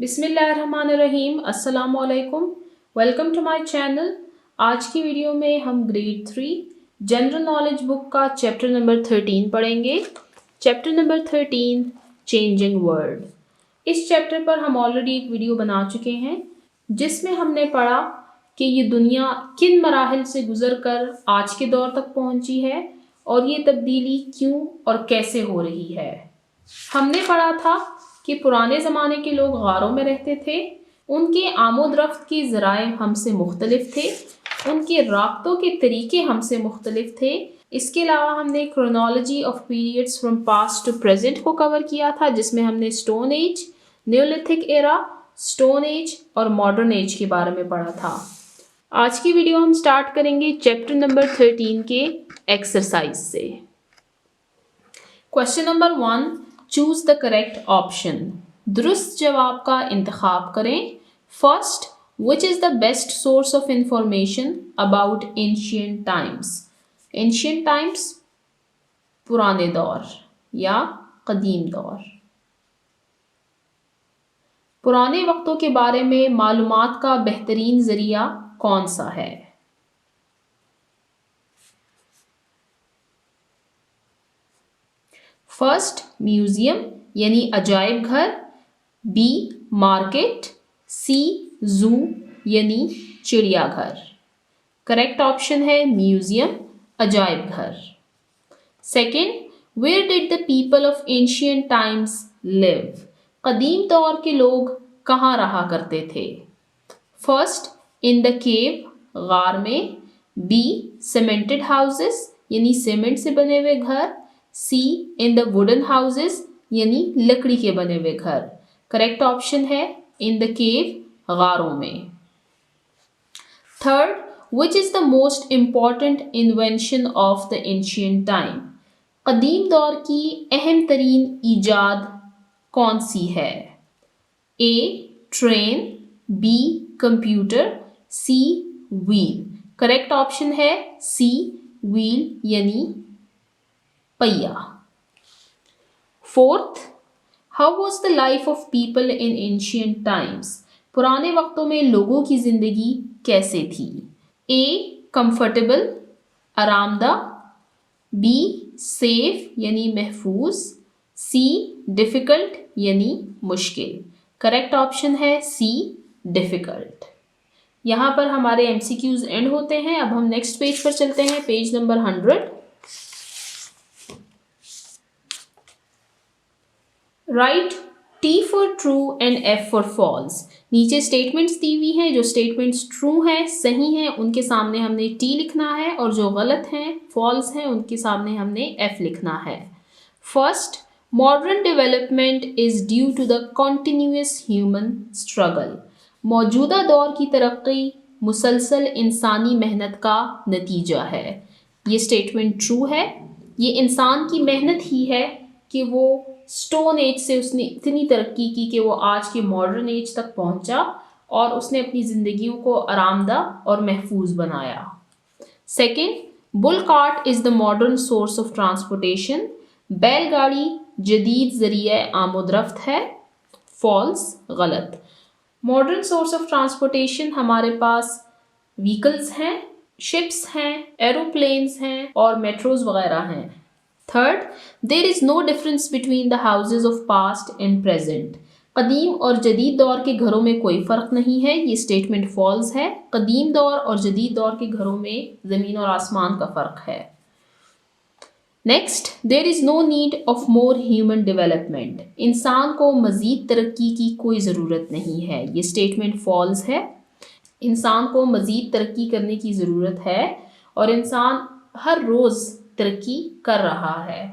बिस्मिल्लाहिर्रहमानिर्रहीम, अस्सलामु अलैकुम। Welcome to my channel. आज की वीडियो में हम ग्रेड 3 जनरल नॉलेज बुक का चैप्टर नंबर 13 पढ़ेंगे। Chapter number 13 changing world. इस चैप्टर पर हम ऑलरेडी एक वीडियो बना चुके हैं जिसमें हमने पढ़ा कि ये दुनिया किन मराहिल से गुजर कर आज के दौर तक पहुंची है और ये तब्दीली क्यों और कैसे हो रही है। हमने पढ़ा था कि पुराने ज़माने के लोग गारों में रहते थे, उनके आमोदरफ्त के ज़राए हमसे मुख्तलिफ थे, उनके राब्तों के तरीके हमसे मुख्तलिफ थे। इसके अलावा हमने chronology of periods from past to present को कवर किया था, जिसमें हमने stone age, neolithic era, stone age और मॉडर्न एज के बारे में पढ़ा था। आज की वीडियो हम स्टार्ट करेंगे चैप्टर नंबर 13 के एक्सरसाइज से। Question number 1, choose the correct option. दुरुस्त जवाब का इंतखाब करें। First, which is the best source of information about ancient times. Ancient times पुराने दौर या कदीम दौर। पुराने वक्तों के बारे में मालूमात का बेहतरीन ज़रिया कौन सा है। फर्स्ट, म्यूजियम यानी अजायब घर। B, market. सी, जू यानी चिड़ियाघर। करेक्ट ऑप्शन है म्यूजियम, अजायब घर। Second, where did the people of ancient times live. कदीम दौर के लोग कहाँ रहा करते थे। फर्स्ट, इन द केव, गार में। बी, सीमेंटेड हाउसेस यानी सीमेंट से बने हुए घर। सी, इन द वुडन हाउसेस यानी लकड़ी के बने हुए घर। करेक्ट ऑप्शन है इन द केव, गारों में। Third, which is the most important invention of the ancient time. कदीम दौर की अहम तरीन ईजाद कौन सी है। A, train. B, computer. C, wheel. Correct option है सी, व्हील यानी पहिया। Fourth, how was the life of people in ancient times. पुराने वक्तों में लोगों की जिंदगी कैसे थी। ए, कंफर्टेबल आरामदा। बी, सेफ यानी महफूज। सी, डिफ़िकल्ट यानी मुश्किल। करेक्ट ऑप्शन है सी, डिफ़िकल्ट। यहाँ पर हमारे MCQs एंड होते हैं। अब हम नेक्स्ट पेज पर चलते हैं, page number 100। Write T for true and F for false. नीचे स्टेटमेंट्स दी हुई हैं। जो स्टेटमेंट्स ट्रू हैं, सही हैं, उनके सामने हमने T लिखना है और जो गलत हैं, फॉल्स हैं, उनके सामने हमने F लिखना है। First, modern development is due to the continuous human struggle. मौजूदा दौर की तरक्की मुसलसल इंसानी मेहनत का नतीजा है। ये स्टेटमेंट ट्रू है। ये इंसान की मेहनत ही है कि वो स्टोन एज से उसने इतनी तरक्की की कि वो आज के मॉडर्न एज तक पहुंचा और उसने अपनी ज़िंदगियों को आरामदा और महफूज बनाया। Second, bull cart is the modern source of transportation. बैलगाड़ी जदीद ज़रिया आमोदरफ्त है। फॉल्स, गलत। मॉडर्न सोर्स ऑफ ट्रांसपोर्टेशन हमारे पास व्हीकल्स हैं, शिप्स हैं, एरोप्लेन्स हैं और मेट्रोज वगैरह हैं। Third, there is no difference between the houses of past and present. कदीम और जदीद दौर के घरों में कोई फ़र्क नहीं है। ये स्टेटमेंट फॉल्स है। कदीम दौर और जदीद दौर के घरों में ज़मीन और आसमान का फ़र्क है। Next, there is no need of more human development. इंसान को मज़ीद तरक्की की कोई ज़रूरत नहीं है। ये स्टेटमेंट फॉल्स है। इंसान को मज़ीद तरक्की करने की ज़रूरत है और इंसान हर रोज़ तरक्की कर रहा है।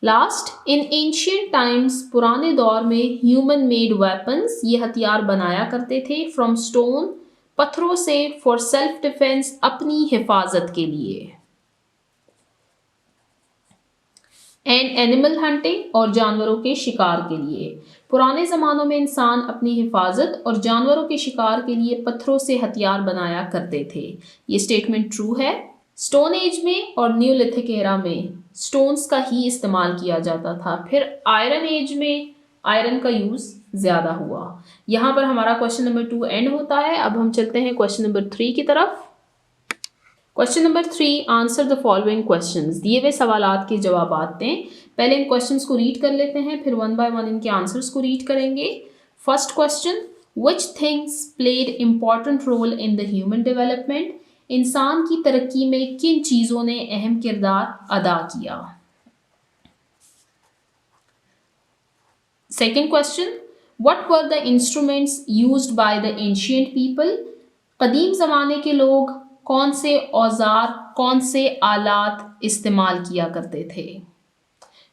लास्ट, इन एंशिएंट टाइम्स, पुराने दौर में ह्यूमन मेड वेपन्स, ये हथियार बनाया करते थे, फ्रॉम स्टोन, पत्थरों से, फॉर सेल्फ डिफेंस, अपनी हिफाजत के लिए, एंड एनिमल हंटिंग, और जानवरों के शिकार के लिए। पुराने ज़मानों में इंसान अपनी हिफाजत और जानवरों के शिकार के लिए पत्थरों से हथियार बनाया करते थे। ये स्टेटमेंट ट्रू है। स्टोन एज में और न्यूलिथिक एरा में स्टोन्स का ही इस्तेमाल किया जाता था। फिर आयरन एज में आयरन का यूज़ ज़्यादा हुआ। यहाँ पर हमारा क्वेश्चन नंबर 2 एंड होता है। अब हम चलते हैं क्वेश्चन नंबर 3 की तरफ। Question number 3, answer the following questions. दिए हुए सवालात के जवाब दें। पहले इन क्वेश्चंस को रीड कर लेते हैं, फिर वन बाय वन इनके आंसर्स को रीड करेंगे। First question, which things played important role in the human development? इंसान की तरक्की में किन चीज़ों ने अहम किरदार अदा किया? Second question, what were the instruments used by the ancient people? कदीम ज़माने के लोग कौन से औजार, कौन से आलात इस्तेमाल किया करते थे?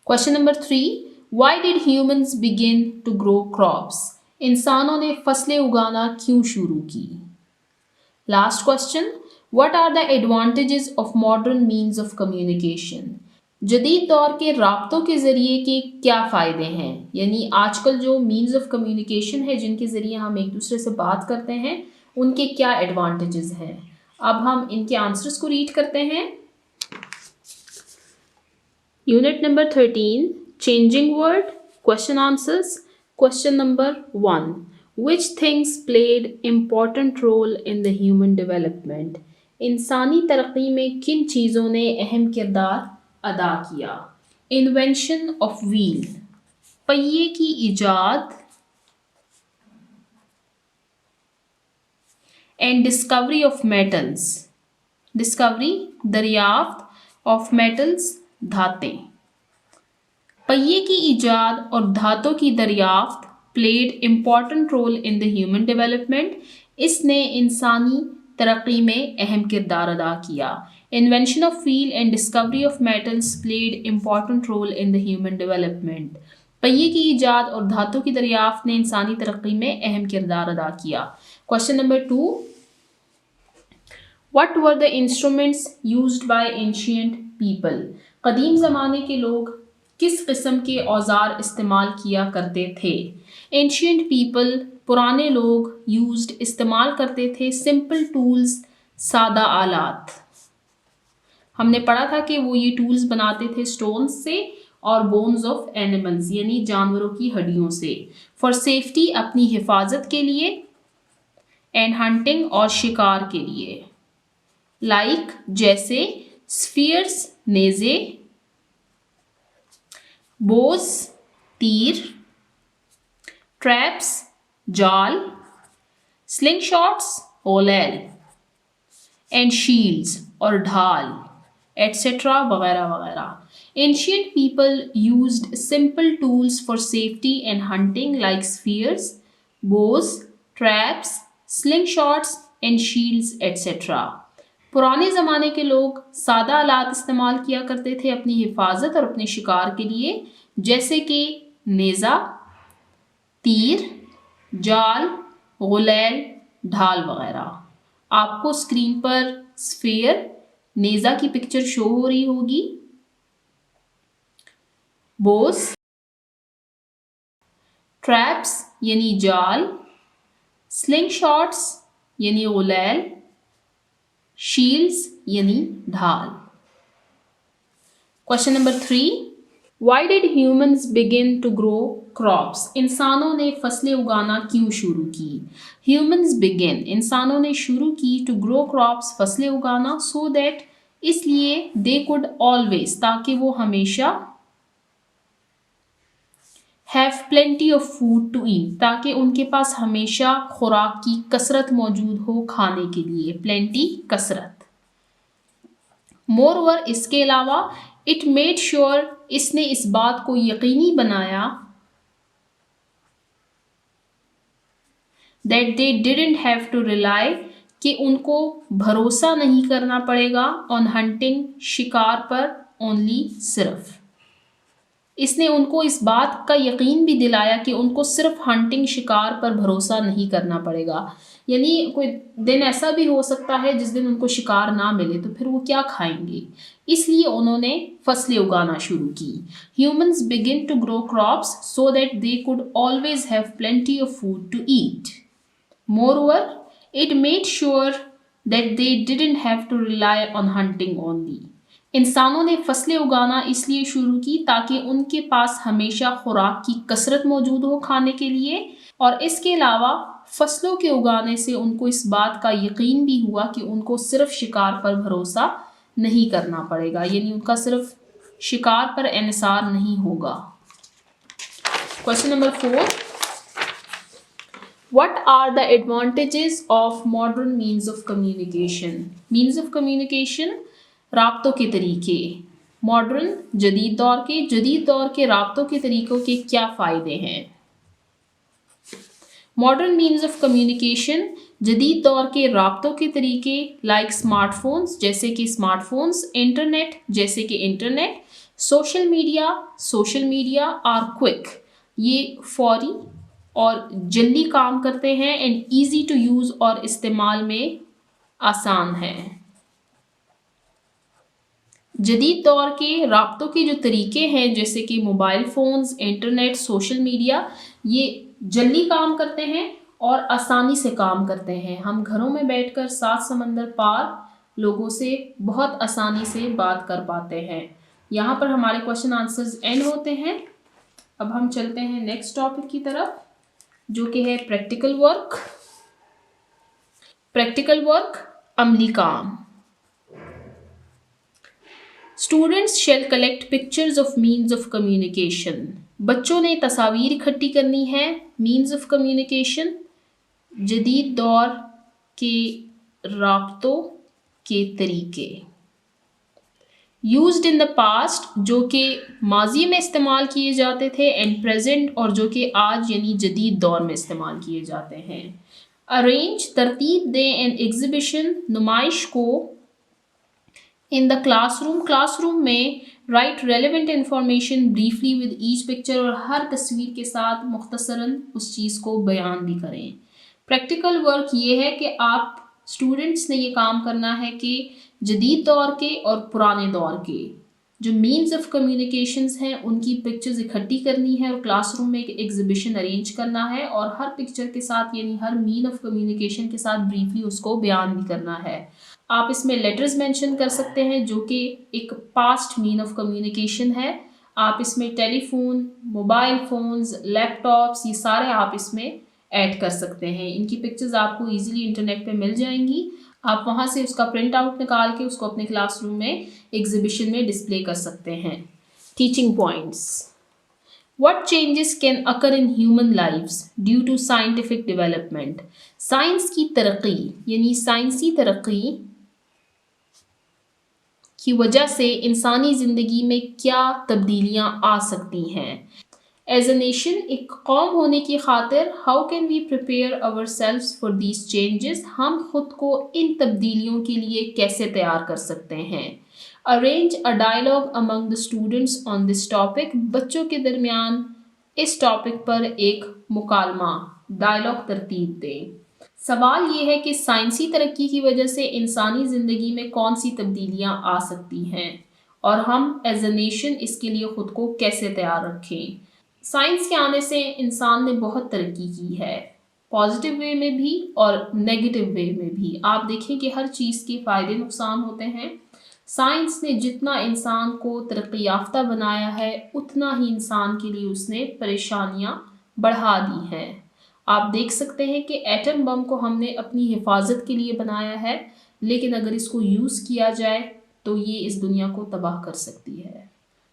Question number 3, why did humans begin to grow crops? इंसानों ने फसलें उगाना क्यों शुरू की? Last question, what are the advantages of modern means of communication? जदीद दौर के राब्तों के ज़रिए के क्या फ़ायदे हैं? यानी आजकल जो मीन्स ऑफ कम्युनिकेशन है जिनके ज़रिए हम एक दूसरे से बात करते हैं, उनके क्या एडवांटेजेस हैं? अब हम इनके आंसर्स को रीड करते हैं। Unit number 13, changing word, question answers. Question number 1, which things played important role in the human development? इंसानी तरक्की में किन चीज़ों ने अहम किरदार अदा किया? इन्वेंशन ऑफ व्हील, पहिए की इजाद, and discovery of metals, discovery दरियाफ्त ऑफ मेटल्स, धातें। पहिए की इजाद और धातों की दरियाफ्त played important role in the human development. इसने इंसानी तरक्की में अहम किरदार अदा किया। Invention of wheel and discovery of metals played important role in the human development. पहिए की इजाद और धातु की दरियाफ्त ने इंसानी तरक्की में अहम किरदार अदा किया। Question number 2, What were the instruments used by ancient people? कदीम ज़माने के लोग किस किस्म के औजार इस्तेमाल किया करते थे? Ancient people, पुराने लोग, used इस्तेमाल करते थे simple tools, सादा आलात। हमने पढ़ा था कि वो ये टूल्स बनाते थे स्टोन्स से और बोन्स ऑफ एनिमल्स यानी जानवरों की हड्डियों से। फॉर सेफ्टी, अपनी हिफाजत के लिए, एंड हंटिंग और शिकार के लिए। लाइक जैसे, स्फीयर्स नेज़े, बोस तीर, ट्रैप्स जाल, स्लिंग शॉट्स ओलेल, एंड शील्ड्स और ढाल, etc. वगैरह वगैरह। Ancient people used simple tools for safety and hunting like spears, bows, traps, slingshots and shields etc. पुराने ज़माने के लोग सादा आलात इस्तेमाल किया करते थे अपनी हिफाजत और अपने शिकार के लिए, जैसे कि नेज़ा, तीर, जाल, गुलैल, ढाल वगैरह। आपको स्क्रीन पर स्फीयर, नेज़ा की पिक्चर शो हो रही होगी। बोस, ट्रैप्स यानी जाल, स्लिंग शॉट्स यानी गुलैल, शील्ड्स यानी ढाल। Question number 3, Why did humans begin to grow crops? इंसानों ने फसलें उगाना क्यों शुरू की? Humans begin, इंसानों ने शुरू की, to grow crops, फसलें उगाना, so that, इसलिए, they could always, ताकि वो हमेशा, have plenty of food to eat, ताकि उनके पास हमेशा खुराक की कसरत मौजूद हो खाने के लिए, plenty कसरत। Moreover, इसके अलावा, it made sure, इसने इस बात को यकीनी बनाया, that they didn't have to rely, कि उनको भरोसा नहीं करना पड़ेगा, on hunting, शिकार पर, only, सिर्फ। इसने उनको इस बात का यकीन भी दिलाया कि उनको सिर्फ हंटिंग, शिकार पर भरोसा नहीं करना पड़ेगा। यानी कोई दिन ऐसा भी हो सकता है जिस दिन उनको शिकार ना मिले, तो फिर वो क्या खाएंगे, इसलिए उन्होंने फसलें उगाना शुरू की। Humans begin to grow crops so that they could always have plenty of food to eat. Moreover, it made sure that they didn't have to rely on hunting only. इंसानों ने फसलें उगाना इसलिए शुरू की ताकि उनके पास हमेशा खुराक की कसरत मौजूद हो खाने के लिए, और इसके अलावा फसलों के उगाने से उनको इस बात का यकीन भी हुआ कि उनको सिर्फ शिकार पर भरोसा नहीं करना पड़ेगा, यानी उनका सिर्फ शिकार पर इन्हिसार नहीं होगा। Question number 4, What are the advantages of modern means of communication? Means of communication, राब्तों के तरीके। मॉडर्न, जदीद दौर के राब्तों के तरीकों के क्या फ़ायदे हैं? मॉडर्न मीन्स ऑफ कम्युनिकेशन, जदीद दौर के राब्तों के तरीके, लाइक स्मार्टफोन्स जैसे कि स्मार्टफोन्स, इंटरनेट जैसे कि internet, social media are quick, ये फौरी और जल्दी काम करते हैं, एंड ईजी टू यूज़ और इस्तेमाल में आसान है। जदीद दौर के राब्तों के जो तरीके हैं जैसे कि mobile phones, internet, social media, ये जल्दी काम करते हैं और आसानी से काम करते हैं। हम घरों में बैठकर 7 समंदर पार लोगों से बहुत आसानी से बात कर पाते हैं। यहाँ पर हमारे क्वेश्चन आंसर्स एंड होते हैं। अब हम चलते हैं नेक्स्ट टॉपिक की तरफ, जो कि है प्रैक्टिकल वर्क, अमली काम। Students shall collect pictures of means of communication. बच्चों ने तस्वीर इकट्ठी करनी है। मीन्स ऑफ कम्युनिकेशन, जदीद दौर के राब्तों के तरीके। यूज्ड इन द पास्ट, जो कि माजी में इस्तेमाल किए जाते थे, एंड प्रेजेंट, और जो कि आज यानी जदीद दौर में इस्तेमाल किए जाते हैं। अरेंज, तरतीब दें, एन एग्जिबिशन, नुमाइश को, इन द क्लासरूम में, right relevant information briefly with each picture, और हर तस्वीर के साथ मुख्तसरन उस चीज़ को बयान भी करें। प्रैक्टिकल वर्क ये है कि आप स्टूडेंट्स ने ये काम करना है कि जदीद दौर के और पुराने दौर के जो मीन्स ऑफ कम्युनिकेशंस हैं उनकी पिक्चर्स इकट्ठी करनी है और क्लासरूम में एक एग्जिबिशन अरेंज करना है, और हर पिक्चर के साथ यानी हर मीन ऑफ कम्युनिकेशन के साथ ब्रीफली उसको बयान भी करना है। आप इसमें लेटर्स मेंशन कर सकते हैं जो कि एक पास्ट मीन ऑफ कम्युनिकेशन है। आप इसमें टेलीफोन, मोबाइल फ़ोन्स, लैपटॉप्स, ये सारे आप इसमें ऐड कर सकते हैं। इनकी पिक्चर्स आपको इजीली इंटरनेट पे मिल जाएंगी। आप वहाँ से उसका प्रिंट आउट निकाल के उसको अपने क्लासरूम में एग्जिबिशन में डिस्प्ले कर सकते हैं। Teaching points, what changes can occur in human lives due to scientific development. Science की तरक्की यानी साइंसी तरक्की की वजह से इंसानी ज़िंदगी में क्या तब्दीलियाँ आ सकती हैं। एज अ नेशन, एक कौम होने की खातिर, how can we prepare ourselves for these changes, हम खुद को इन तब्दीलियों के लिए कैसे तैयार कर सकते हैं। Arrange a dialogue among the students on this topic, बच्चों के दरमियान इस टॉपिक पर एक मुकालमा, डायलॉग तरतीब दें। सवाल ये है कि साइंसी तरक्की की वजह से इंसानी ज़िंदगी में कौन सी तब्दीलियाँ आ सकती हैं और हम एज अ नेशन इसके लिए ख़ुद को कैसे तैयार रखें। साइंस के आने से इंसान ने बहुत तरक्की की है, पॉजिटिव वे में भी और नेगेटिव वे में भी। आप देखें कि हर चीज़ के फ़ायदे नुकसान होते हैं। साइंस ने जितना इंसान को तरक्की याफ्ता बनाया है उतना ही इंसान के लिए उसने परेशानियां बढ़ा दी हैं। आप देख सकते हैं कि एटम बम को हमने अपनी हिफाजत के लिए बनाया है, लेकिन अगर इसको यूज़ किया जाए तो ये इस दुनिया को तबाह कर सकती है।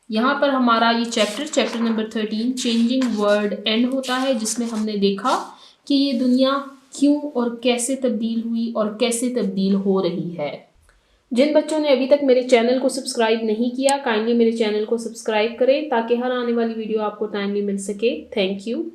यहाँ पर हमारा ये chapter number 13 changing world and होता है, जिसमें हमने देखा कि ये दुनिया क्यों और कैसे तब्दील हुई और कैसे तब्दील हो रही है। जिन बच्चों ने अभी तक मेरे चैनल को सब्सक्राइब नहीं किया, काइंडली मेरे चैनल को सब्सक्राइब करें ताकि हर आने वाली वीडियो आपको टाइमली मिल सके। Thank you.